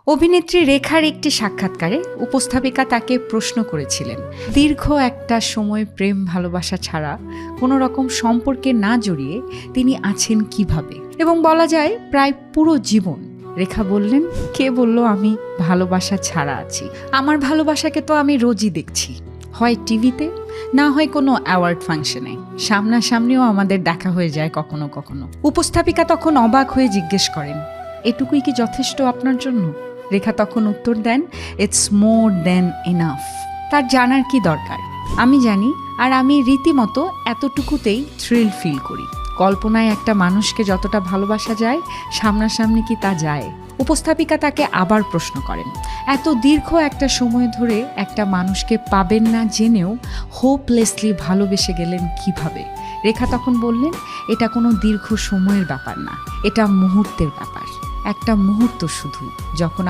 অভিনেত্রী রেখার একটি সাক্ষাৎকারে উপস্থাপিকা তাকে প্রশ্ন করেছিলেন, দীর্ঘ একটা সময় প্রেম ভালোবাসা ছাড়া কোনো রকম সম্পর্কে না জড়িয়ে তিনি আছেন কিভাবে, এবং বলা যায় প্রায় পুরো জীবন। রেখা বললেন, কে বলল আমি ভালোবাসা ছাড়া আছি? আমার ভালোবাসাকে তো আমি রোজই দেখছি, হয় টিভিতে, না হয় কোনো অ্যাওয়ার্ড ফাংশনে, সামনাসামনিও আমাদের দেখা হয়ে যায় কখনো কখনো। উপস্থাপিকা তখন অবাক হয়ে জিজ্ঞেস করেন, এটুকুই কি যথেষ্ট আপনার জন্য? রেখা তখন উত্তর দেন, ইটস মোর দ্যান এনাফ। তার জানার কি দরকার? আমি জানি, আর আমি রীতিমতো এতটুকুতেই থ্রিল ফিল করি। কল্পনায় একটা মানুষকে যতটা ভালোবাসা যায়, সামনাসামনি কি তা যায়? উপস্থাপিকা তাকে আবার প্রশ্ন করেন, এত দীর্ঘ একটা সময় ধরে একটা মানুষকে পাবেন না জেনেও হোপলেসলি ভালোবেসে গেলেন কিভাবে? রেখা তখন বললেন, এটা কোনো দীর্ঘ সময়ের ব্যাপার না, এটা মুহূর্তের ব্যাপার। একটা মুহূর্ত শুধু, যখন